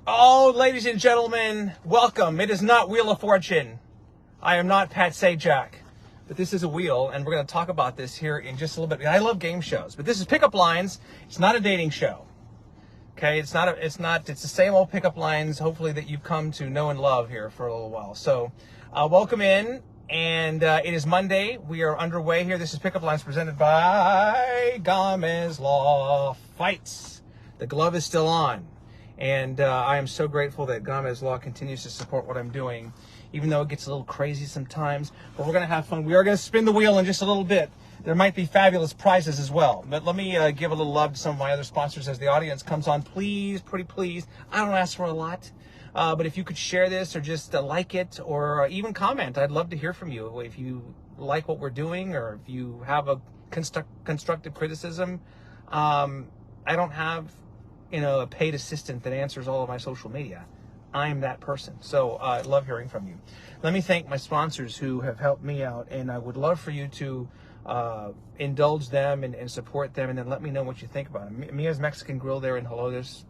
Oh, ladies and gentlemen, welcome. It is not Wheel of Fortune. I am not Pat Sajak, but this is a wheel, and we're going to talk about this here in just a little bit. I love game shows, but this is Pickup Lines. It's not a dating show. Okay, it's the same old pickup lines, hopefully, that you've come to know and love here for a little while. So, welcome in, and it is Monday. We are underway here. This is Pickup Lines presented by Gamez Law Fights. The glove is still on. And I am so grateful that Gamez Law continues to support what I'm doing, even though it gets a little crazy sometimes. But we're going to have fun. We are going to spin the wheel in just a little bit. There might be fabulous prizes as well. But let me give a little love to some of my other sponsors as the audience comes on. Please, pretty please. I don't ask for a lot. But if you could share this or just like it or even comment, I'd love to hear from you. If you like what we're doing or if you have a constructive criticism, I don't have a paid assistant that answers all of my social media. I'm that person. So I love hearing from you. Let me thank my sponsors who have helped me out, and I would love for you to indulge them and support them, and then let me know what you think about them. Mia's Mexican Grill there in Helotes.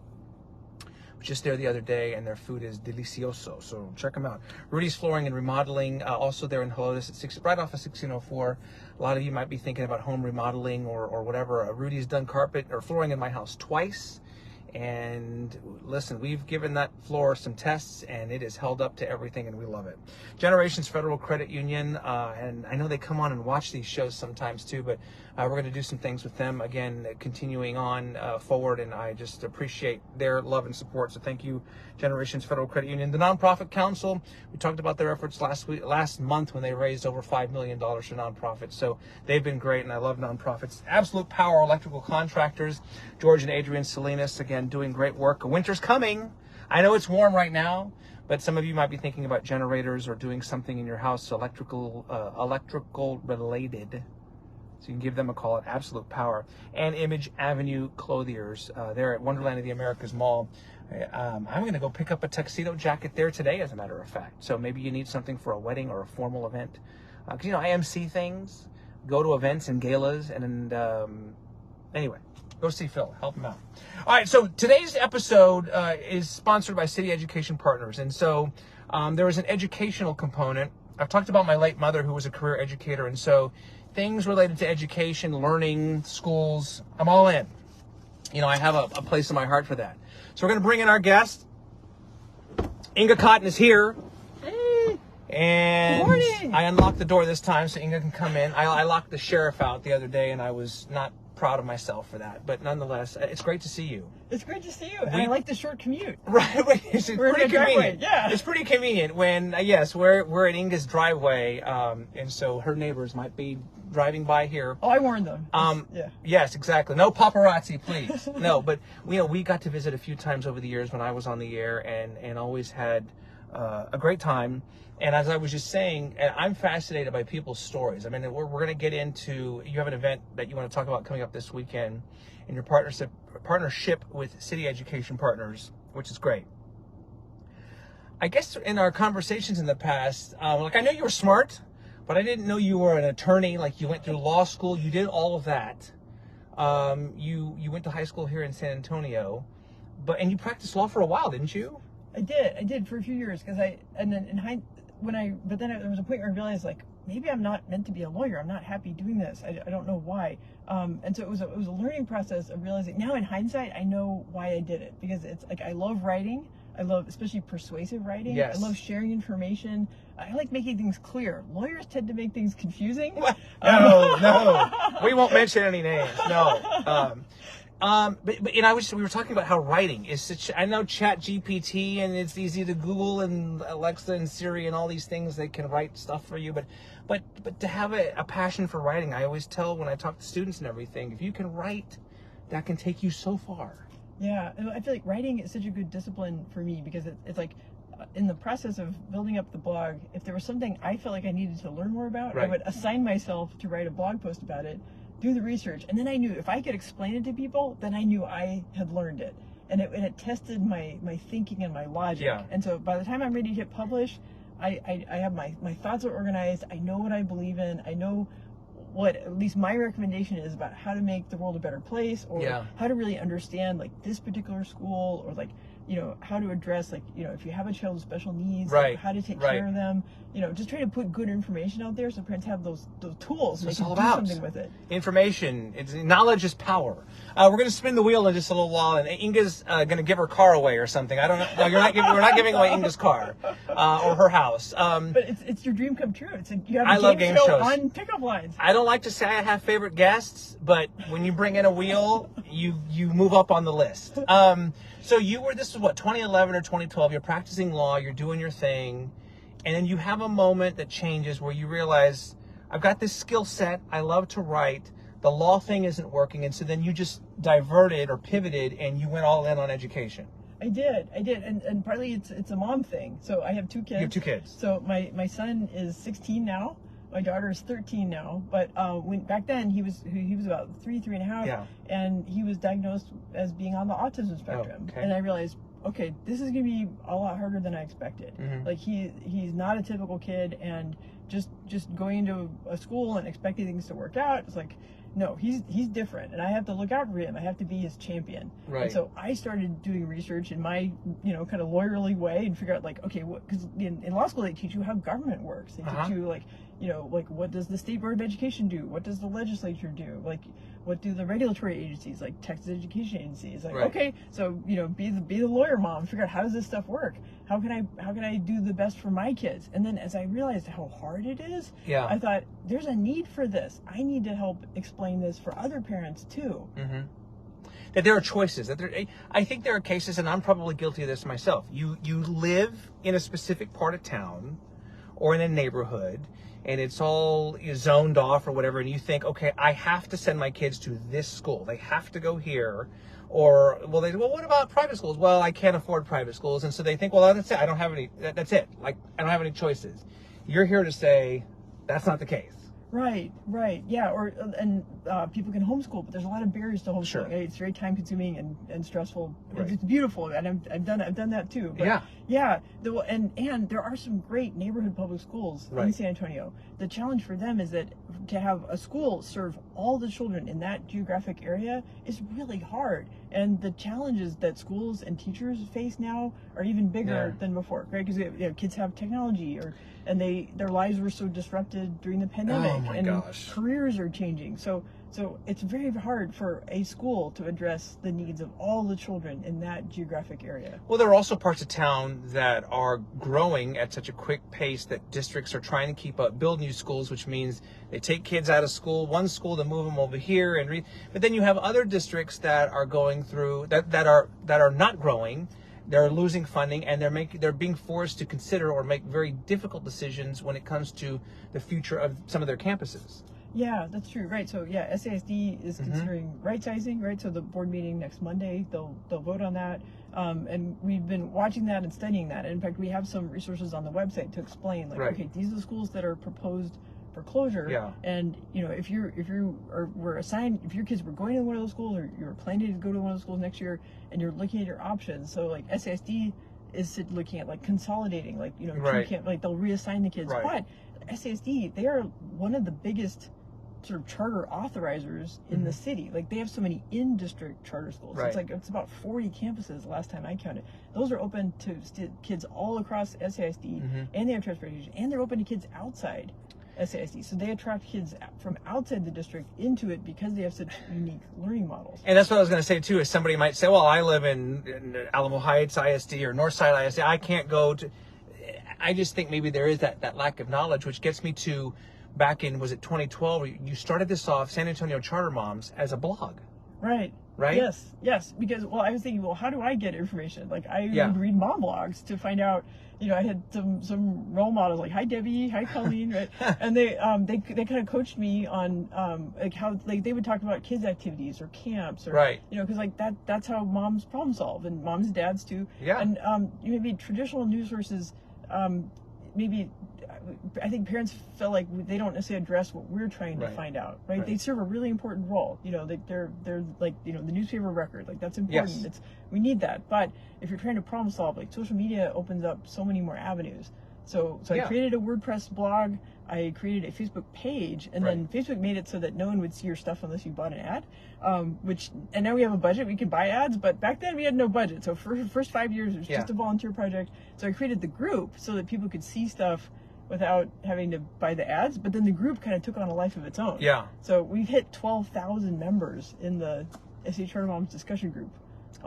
Just there the other day, and their food is delicioso, so check them out. Rudy's Flooring and Remodeling, also there in Helotes, right off of 1604. A lot of you might be thinking about home remodeling or whatever. Rudy's done carpet or flooring in my house twice. And listen, we've given that floor some tests, and it has held up to everything, and we love it. Generations Federal Credit Union, and I know they come on and watch these shows sometimes too, but we're going to do some things with them, again, continuing on forward, and I just appreciate their love and support, so thank you, Generations Federal Credit Union. The Nonprofit Council, we talked about their efforts last month when they raised over $5 million for nonprofits, so they've been great, and I love nonprofits. Absolute Power Electrical Contractors, George and Adrian Salinas, again, doing great work. Winter's coming. I know it's warm right now, but some of you might be thinking about generators or doing something in your house electrical related. So you can give them a call at Absolute Power. And Image Avenue Clothiers. They're at Wonderland of the Americas Mall. I'm going to go pick up a tuxedo jacket there today, as a matter of fact. So maybe you need something for a wedding or a formal event. Because, I MC things, go to events and galas, and anyway. Go see Phil. Help him out. All right, so today's episode is sponsored by City Education Partners. And so there is an educational component. I've talked about my late mother who was a career educator. And so things related to education, learning, schools, I'm all in. I have a place in my heart for that. So we're going to bring in our guest. Inga Cotton is here. Hey. And Good morning. I unlocked the door this time so Inga can come in. I locked the sheriff out the other day, and I was not proud of myself for that, but nonetheless, it's great to see you. It's great to see you, and I like the short commute. Right, it's pretty convenient. Yeah, it's pretty convenient when yes, we're at Inga's driveway, and so her neighbors might be driving by here. Oh, I warned them. Yeah. Yes, exactly. No paparazzi, please. No, but we got to visit a few times over the years when I was on the air, and always had a great time. And as I was just saying, I'm fascinated by people's stories. I mean, we're going to get into, you have an event that you want to talk about coming up this weekend in your partnership with City Education Partners, which is great. I guess in our conversations in the past, I know you were smart, but I didn't know you were an attorney. Like, you went through law school, you did all of that. You went to high school here in San Antonio, and you practiced law for a while, didn't you? I did for a few years but then there was a point where I realized, like, maybe I'm not meant to be a lawyer. I'm not happy doing this. I don't know why. And so it was a learning process of realizing, now in hindsight, I know why I did it, because it's like, I love writing. I love especially persuasive writing. Yes. I love sharing information. I like making things clear. Lawyers tend to make things confusing. No, we won't mention any names. No. But we were talking about how writing is such. I know Chat GPT, and it's easy to Google, and Alexa and Siri and all these things, they can write stuff for you. But to have a passion for writing, I always tell when I talk to students and everything, if you can write, that can take you so far. Yeah, I feel like writing is such a good discipline for me, because it's like, in the process of building up the blog, if there was something I felt like I needed to learn more about, right, I would assign myself to write a blog post about it, do the research, and then I knew if I could explain it to people, then I knew I had learned it, and it tested my thinking and my logic. Yeah. And so by the time I'm ready to hit publish, I have my thoughts are organized. I know what I believe in. I know what at least my recommendation is about how to make the world a better place, or how to really understand like this particular school, or like, you know, how to address, like, you know, if you have a child with special needs, like, how to take care of them, you know, just trying to put good information out there so parents have those tools so they can do something with it. Information, knowledge is power. We're going to spin the wheel in just a little while, and Inga's going to give her car away or something. I don't know. No, we're not giving away Inga's car or her house. But it's your dream come true. It's you have I love game shows on pickup lines. I don't like to say I have favorite guests, but when you bring in a wheel, you move up on the list. So this is what, 2011 or 2012, you're practicing law, you're doing your thing, and then you have a moment that changes where you realize, I've got this skill set, I love to write, the law thing isn't working, and so then you just diverted or pivoted and you went all in on education. I did, and partly it's a mom thing. So I have 2 kids. You have 2 kids. So my son is 16 now. My daughter is 13 now, but back then he was about 3.5, and he was diagnosed as being on the autism spectrum. And I realized, okay, this is gonna be a lot harder than I expected. Like he's not a typical kid, and just going into a school and expecting things to work out, it's like, no, he's different, and I have to look out for him. I have to be his champion. And so I started doing research in my, you know, kind of lawyerly way and figure out, like, okay, because in law school they teach you how government works. They teach you, like, you know, like, what does the State Board of Education do? What does the legislature do? Like, what do the regulatory agencies, like Texas Education Agencies? Like, okay, so, you know, be the lawyer mom. Figure out, how does this stuff work? How can I do the best for my kids? And then as I realized how hard it is, I thought, there's a need for this. I need to help explain this for other parents too. That there are choices. I think there are cases, and I'm probably guilty of this myself. You live in a specific part of town or in a neighborhood, and it's all zoned off or whatever, and you think, okay, I have to send my kids to this school. They have to go here. Or, well, what about private schools? Well, I can't afford private schools. And so they think, well, that's it. I don't have any, that's it. Like, I don't have any choices. You're here to say that's not the case. Right, yeah, and people can homeschool, but there's a lot of barriers to homeschooling. It's very time consuming and stressful. It's beautiful, and I've done that too. But and there are some great neighborhood public schools in San Antonio. The challenge for them is that to have a school serve all the children in that geographic area is really hard. And the challenges that schools and teachers face now are even bigger than before, right? Because, you know, kids have technology, and their lives were so disrupted during the pandemic, careers are changing. So it's very hard for a school to address the needs of all the children in that geographic area. Well, there are also parts of town that are growing at such a quick pace that districts are trying to keep up, build new schools, which means they take kids out of school, one school, to move them over here, but then you have other districts that are going through that are not growing. They're losing funding, and they're being forced to consider or make very difficult decisions when it comes to the future of some of their campuses. Yeah, that's true. Right. So SASD is considering right sizing. Right. So the board meeting next Monday, they'll vote on that. And we've been watching that and studying that. And in fact, we have some resources on the website to explain, like, okay, these are the schools that are proposed for closure. And, you know, if your kids were going to one of those schools, or you're planning to go to one of those schools next year, and you're looking at your options. So like SASD is looking at, like, consolidating, like, you know, like they'll reassign the kids. But SASD, they are one of the biggest sort of charter authorizers in the city. Like, they have so many in-district charter schools. It's about 40 campuses last time I counted. Those are open to kids all across SASD, and they have transportation, and they're open to kids outside SASD. So they attract kids from outside the district into it because they have such unique learning models. And that's what I was going to say too, is somebody might say, well, I live in Alamo Heights ISD or Northside ISD. I can't go to... I just think maybe there is that lack of knowledge, which gets me to back in, was it 2012? You started this off, San Antonio Charter Moms, as a blog. Right. Yes. Because, well, I was thinking, well, how do I get information? Like, I would read mom blogs to find out, you know, I had some role models, like, hi, Debbie, hi, Colleen, right? And they kind of coached me on, like, how, like, they would talk about kids' activities or camps, or, you know, because, like, that's how moms problem solve, and moms and dads too. And maybe traditional news sources, maybe, I think parents feel like they don't necessarily address what we're trying to find out, right? They serve a really important role. You know, they're like, you know, the newspaper record, like, that's important. We need that. But if you're trying to problem solve, like, social media opens up so many more avenues. So I created a WordPress blog, I created a Facebook page, and then Facebook made it so that no one would see your stuff unless you bought an ad. And now we have a budget, we can buy ads, but back then we had no budget. So for the first 5 years, it was just a volunteer project. So I created the group so that people could see stuff without having to buy the ads, but then the group kind of took on a life of its own. Yeah. So we've hit 12,000 members in the SA Charter Moms discussion group.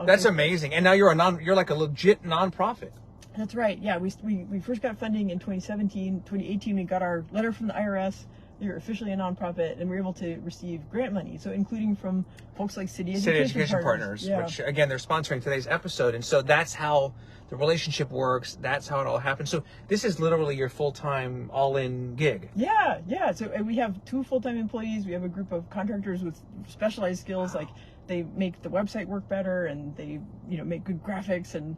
That's amazing. And now you're like a legit nonprofit. That's right. Yeah, we first got funding in 2017. 2018, we got our letter from the IRS. We were officially a nonprofit, and we were able to receive grant money. So including from folks like City Education Partners. Which again, they're sponsoring today's episode. And so that's how the relationship works. That's how it all happens. So this is literally your full-time, all-in gig. Yeah. So we have 2 full-time employees. We have a group of contractors with specialized skills, like they make the website work better, and they make good graphics, and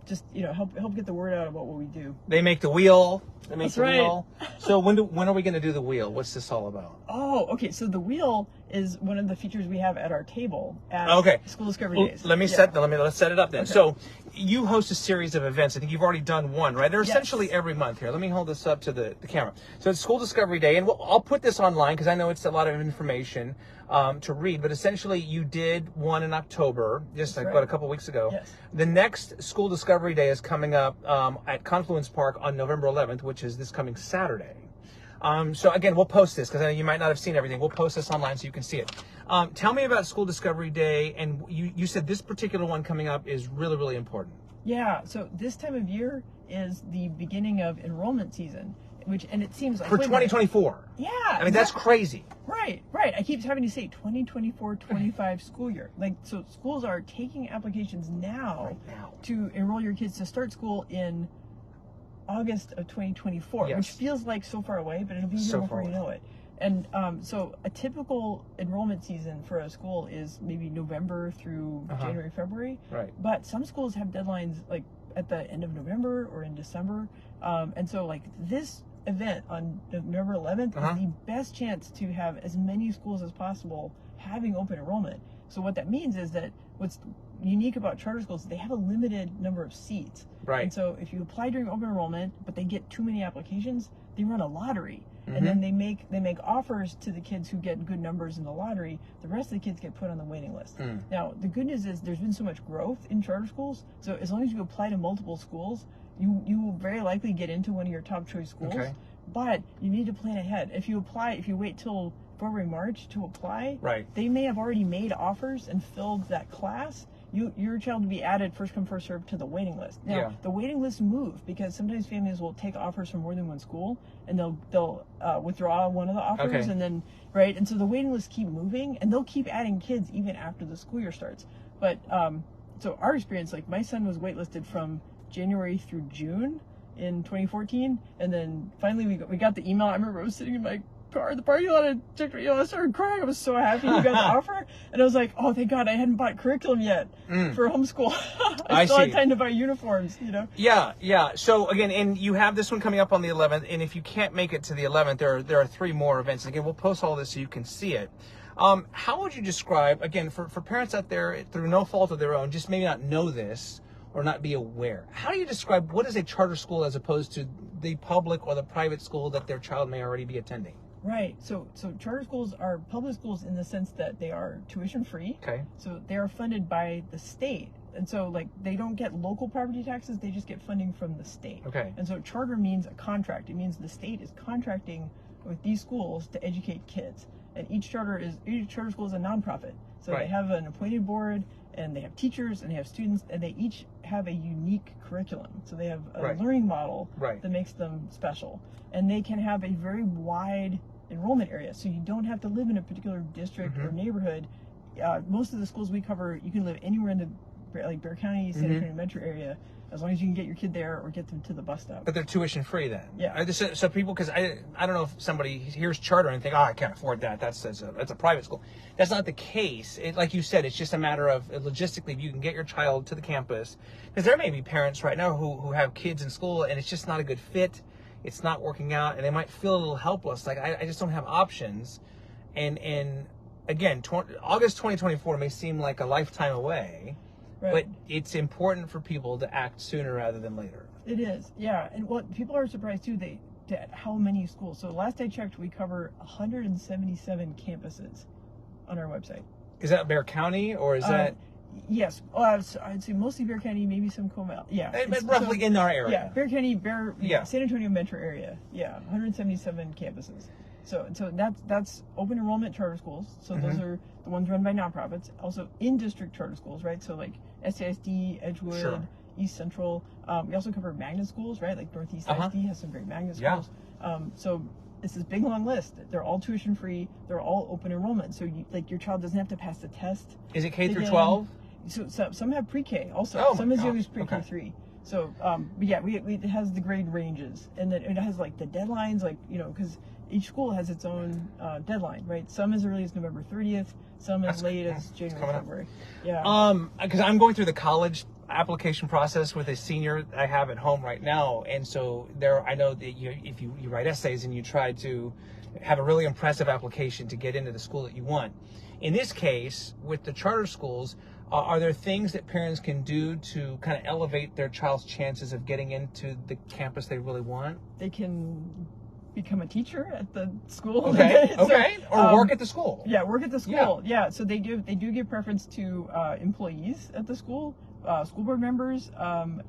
just help get the word out about what we do. They make the wheel. That's right. So when are we going to do the wheel? What's this all about? Oh, okay. So the wheel is one of the features we have at our table at School Discovery Days. Let's set it up then. Okay. So you host a series of events. I think you've already done one, right? They're essentially every month here. Let me hold this up to the camera. So it's School Discovery Day, and I'll put this online because I know it's a lot of information to read, but essentially you did one in October, just about a couple weeks ago. Yes. The next School Discovery Day is coming up at Confluence Park on November 11th, which is this coming Saturday. So again, we'll post this because I know you might not have seen everything. We'll post this online so you can see it. Tell me about School Discovery Day, and you said this particular one coming up is really, really important. Yeah, so this time of year is the beginning of enrollment season, and it seems like... For 2024. Yeah. I mean, that's crazy. Right. I keep having to say 2024-25 school year. So schools are taking applications now to enroll your kids to start school in August of 2024, which feels like so far away, but it'll be here before you know it. And so a typical enrollment season for a school is maybe November through January, February. Right. But some schools have deadlines like at the end of November or in December. And so like this event on November 11th is the best chance to have as many schools as possible having open enrollment. So what that means is that what's unique about charter schools is they have a limited number of seats. Right. And so if you apply during open enrollment, but they get too many applications, they run a lottery. And then they make offers to the kids who get good numbers in the lottery. The rest of the kids get put on the waiting list. Now, the good news is there's been so much growth in charter schools. So as long as you apply to multiple schools, you will very likely get into one of your top choice schools. Okay. But you need to plan ahead. If you wait till February, March to apply, they may have already made offers and filled that class. Your child will be added first come first served to the waiting list. Now the waiting lists move because sometimes families will take offers from more than one school and they'll withdraw one of the offers and then and so the waiting lists keep moving and they'll keep adding kids even after the school year starts. But so our experience, like my son was waitlisted from January through June in 2014, and then finally we got the email. I remember I was sitting in my car in the parking lot and I started crying. I was so happy we got the offer, and I was like, oh thank God I hadn't bought curriculum yet for homeschool. I still had time to buy uniforms, Yeah. So again, and you have this one coming up on the 11th, and if you can't make it to the 11th, there are 3 more events. Again, we'll post all this so you can see it. How would you describe, again, for parents out there through no fault of their own, just maybe not know this or not be aware, how do you describe what is a charter school as opposed to the public or the private school that their child may already be attending? Right. So charter schools are public schools in the sense that they are tuition free. Okay. So they are funded by the state. And so like they don't get local property taxes, they just get funding from the state. Okay. And so charter means a contract. It means the state is contracting with these schools to educate kids. And each charter school is a nonprofit. So they have an appointed board, and they have teachers, and they have students, and they each have a unique curriculum. So they have a learning model that makes them special. And they can have a very wide enrollment area. So you don't have to live in a particular district or neighborhood. Most of the schools we cover, you can live anywhere in the Bear County, Santa Cruz metro area, as long as you can get your kid there or get them to the bus stop. But they're tuition free then? Yeah. So people, because I don't know if somebody hears charter and think, oh, I can't afford that. That's a private school. That's not the case. Like you said, it's just a matter of logistically, if you can get your child to the campus. Because there may be parents right now who have kids in school and it's just not a good fit. It's not working out, and they might feel a little helpless. Like, I just don't have options. And again, August 2024 may seem like a lifetime away. Right. But it's important for people to act sooner rather than later. It is, yeah. And what people are surprised too, at how many schools. So last I checked, we cover 177 campuses on our website. Is that Bexar County or is that? Yes. I'd say mostly Bexar County, maybe some Comal. Yeah. But roughly in our area. Yeah, Bexar County, Yeah. San Antonio metro area. Yeah, 177 campuses. So that's open enrollment charter schools. So those are the ones run by nonprofits. Also in-district charter schools, right? So like SASD, Edgewood, Sure. East Central. We also cover magnet schools, right? Like Northeast ISD has some great magnet Yeah. schools. So it's this big long list. They're all tuition free. They're all open enrollment. So your child doesn't have to pass the test. Is it K through Again, 12? So some have pre-K also. Oh my Some as young gosh. as pre-K Okay. 3. So, but yeah, it has the grade ranges, and then it has like the deadlines, like, you know, because each school has its own deadline, right? Some as early as November 30th, some as late as January, coming up. February. Yeah. Because I'm going through the college application process with a senior I have at home right now, and so I know that if you write essays and you try to have a really impressive application to get into the school that you want. In this case, with the charter schools, are there things that parents can do to kind of elevate their child's chances of getting into the campus they really want? They can become a teacher at the school. Okay. So, Okay. Or work at the school. Yeah, work at the school. Yeah. So they do give preference to employees at the school, school board members,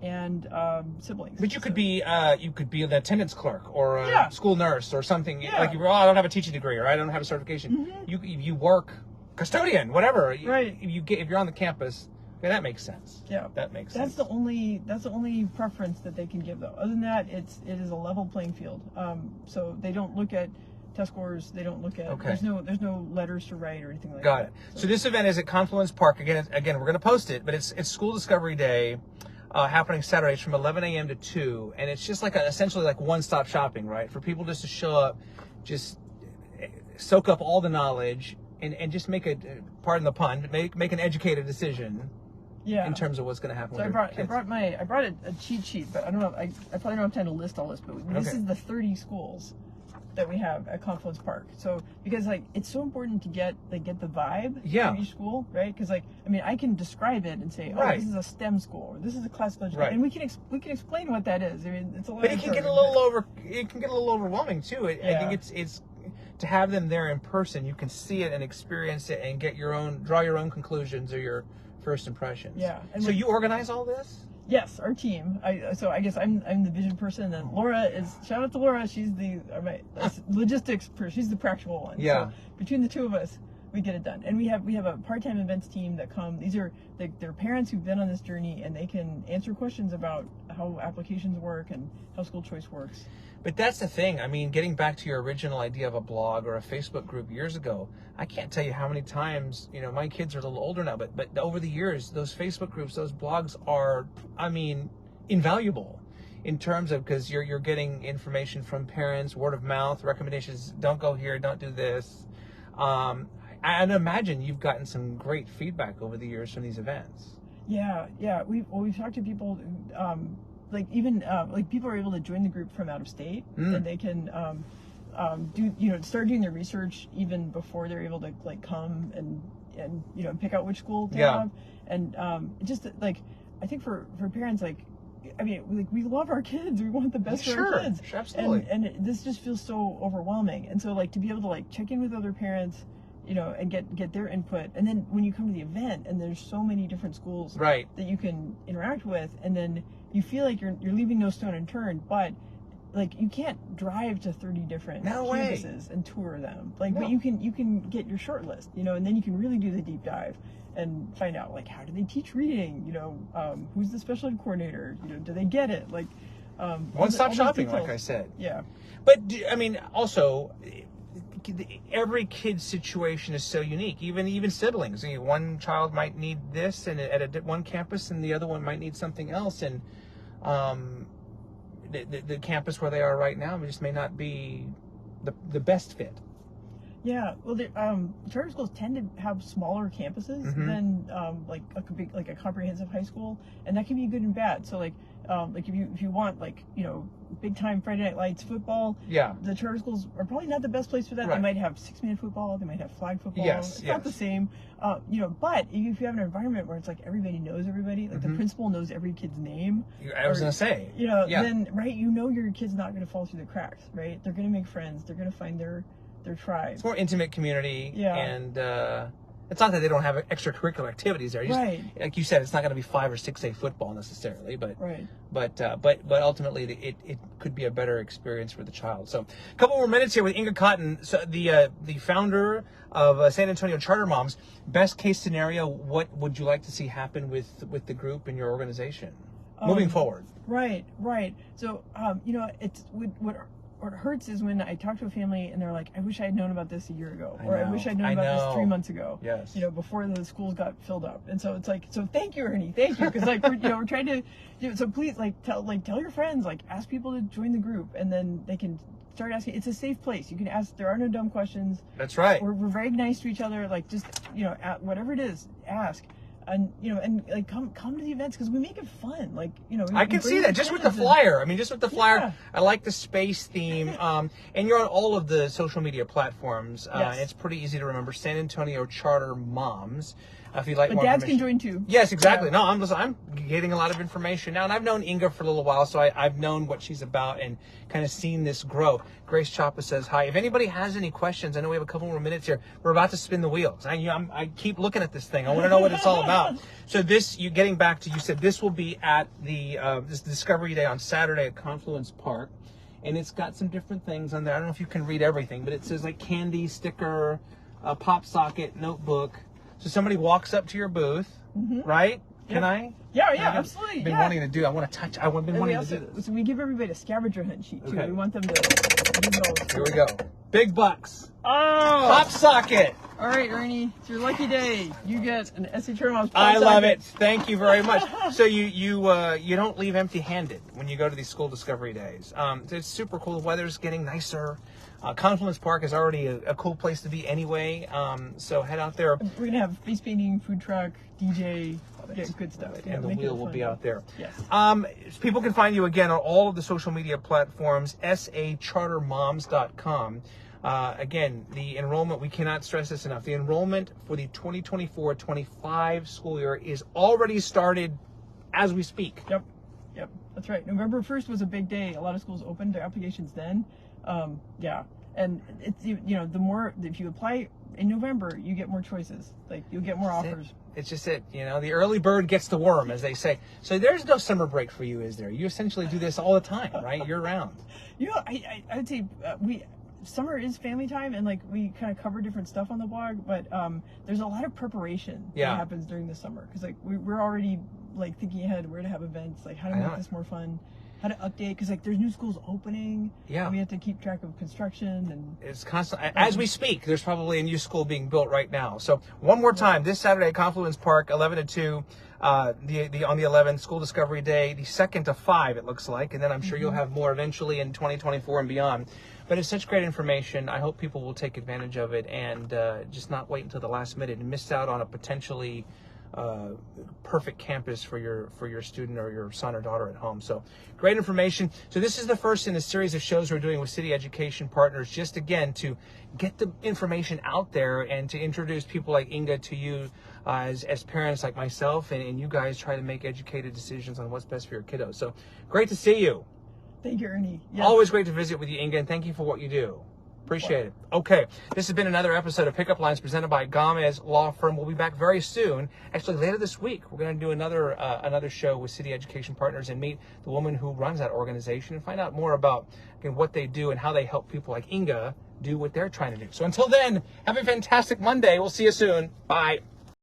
and siblings. But you could be an attendance clerk or a Yeah. school nurse or something. Yeah. Like I don't have a teaching degree or I don't have a certification. You work custodian, whatever. Right. If you're on the campus, yeah, that makes sense. Yeah, that makes that's sense. the only preference that they can give, though. Other than that, it is a level playing field. So they don't look at test scores. They don't look at. Okay. There's no letters to write or anything like Got that. it. So this event is at Confluence Park. Again, we're going to post it, but it's School Discovery Day, happening Saturdays from 11 a.m. to 2, and it's just like essentially like one-stop shopping, right? For people just to show up, just soak up all the knowledge, and just make pardon the pun, make an educated decision. Yeah. In terms of what's going to happen So with your kids. I brought a cheat sheet, but I don't know. I probably don't have time to list all this, but this Okay. is the 30 schools that we have at Confluence Park. So because it's so important to get the vibe Yeah. of each school, right? Because I can describe it and say, oh, Right. this is a STEM school, or this is a classical education, Right. and we can explain what that is. I mean, it's a lot. But it can get a little overwhelming too. I think it's to have them there in person. You can see it and experience it and draw your own conclusions or your first impressions. Yeah. And so you organize all this? Yes, our team. So I guess I'm the vision person, and then Laura is. Shout out to Laura. She's the logistics person. She's the practical one. Yeah. So between the two of us, we get it done. And we have a part-time events team that come. These are they're parents who've been on this journey, and they can answer questions about how applications work and how school choice works. But that's the thing. I mean, getting back to your original idea of a blog or a Facebook group years ago, I can't tell you how many times, my kids are a little older now, but over the years, those Facebook groups, those blogs are, invaluable in terms of, because you're getting information from parents, word of mouth, recommendations, don't go here, don't do this. I'd imagine you've gotten some great feedback over the years from these events. Yeah. We've talked to people who, people are able to join the group from out of state, and they can start doing their research even before they're able to come and pick out which school to have. And I think for parents, we love our kids. We want the best for our kids. Sure, absolutely. And this just feels so overwhelming. And so to be able to check in with other parents, and get their input. And then when you come to the event, and there's so many different schools right. that you can interact with, and then you feel like you're leaving no stone unturned, but you can't drive to 30 different campuses and tour them. But you can get your short list, and then you can really do the deep dive and find out how do they teach reading, who's the special ed coordinator, do they get it? One-stop shopping, like I said. Yeah. But also, every kid's situation is so unique. Even siblings. One child might need this, and at one campus, and the other one might need something else. And the campus where they are right now just may not be the best fit. Yeah, well, charter schools tend to have smaller campuses than like a comprehensive high school, and that can be good and bad. So like if you want like big time Friday Night Lights football, Yeah. the charter schools are probably not the best place for that. Right. They might have 6-minute football, they might have flag football. Yes, It's not the same, but if you have an environment where it's like everybody knows everybody, like the principal knows every kid's name. I was going to say. Then right, your kid's not going to fall through the cracks, right? They're going to make friends. They're going to find their tribe. It's more intimate community. Yeah. And it's not that they don't have extracurricular activities there. Right. Like you said, it's not going to be 5 or 6A football necessarily, but right. But ultimately it could be a better experience for the child. So a couple more minutes here with Inga Cotton, so the founder of San Antonio Charter Moms. Best case scenario, what would you like to see happen with the group and your organization moving forward? Right. So it's what hurts is when I talk to a family and they're like, I wish I had known about this a year ago, or I wish I'd known about this 3 months ago. Yes. Before the schools got filled up. And so it's like, so thank you, Ernie, thank you, because like we're trying to, so please tell your friends, ask people to join the group, and then they can start asking. It's a safe place. You can ask. There are no dumb questions. That's right. We're very nice to each other. Just whatever it is, ask. And come to the events because we make it fun. I can see that just with the flyer. Yeah. I like the space theme. And you're on all of the social media platforms. Yes. And it's pretty easy to remember. San Antonio Charter Moms. If you'd like but more dads information. can join too. Yes, exactly. Yeah. No, I'm getting a lot of information now, and I've known Inga for a little while, so I've known what she's about and kind of seen this grow. Grace Chapa says hi. If anybody has any questions, I know we have a couple more minutes here. We're about to spin the wheels. I keep looking at this thing. I want to know what it's all about. So getting back to, you said this will be at the this Discovery Day on Saturday at Confluence Park, and it's got some different things on there. I don't know if you can read everything, but it says candy, sticker, pop socket, notebook. So somebody walks up to your booth, right? Can I? Yeah, absolutely. I've been wanting to do. I want to touch. I've been wanting to do this. So we give everybody a scavenger hunt sheet too. Okay. We want them to use those. Here we go. Big bucks. Oh! Pop socket. All right, Ernie, it's your lucky day. You get an SC Terminals pop I socket. love it. Thank you very much. So you don't leave empty-handed when you go to these school discovery days. It's super cool. The weather's getting nicer. Confluence Park is already a cool place to be anyway. So head out there. We're gonna have face painting, food truck, DJ, good stuff. And the wheel will be out there. Yes. People can find you again on all of the social media platforms. sachartermoms.com. Again, the enrollment, we cannot stress this enough. The enrollment for the 2024-25 school year is already started as we speak. Yep. That's right. November 1st was a big day. A lot of schools opened their applications then. And it's, the more, if you apply in November, you get more choices. You'll get more offers. It's just it. The early bird gets the worm, as they say. So there's no summer break for you, is there? You essentially do this all the time, right? Year round. I would say summer is family time, and we kind of cover different stuff on the blog, but there's a lot of preparation that happens during the summer because we're already thinking ahead where to have events, how to make this more fun, how to update, because there's new schools opening. Yeah, and we have to keep track of construction, and it's constant. As we speak, there's probably a new school being built right now. So one more time, this Saturday at Confluence Park, 11 to 2. On the 11th, School Discovery Day, the 2nd to 5, it looks like, and then I'm sure you'll have more eventually in 2024 and beyond. But it's such great information. I hope people will take advantage of it and just not wait until the last minute and miss out on a potentially perfect campus for your student or your son or daughter at home. So great information. So this is the first in a series of shows we're doing with City Education Partners, just again to get the information out there and to introduce people like Inga to you as parents like myself, and you guys try to make educated decisions on what's best for your kiddos. So great to see you. Thank you, Ernie. Yes. Always great to visit with you, Inga, and thank you for what you do. Appreciate it. Okay, this has been another episode of Pickup Lines presented by Gamez Law Firm. We'll be back very soon. Actually, later this week, we're going to do another show with City Education Partners and meet the woman who runs that organization and find out more about what they do and how they help people like Inga do what they're trying to do. So until then, have a fantastic Monday. We'll see you soon. Bye.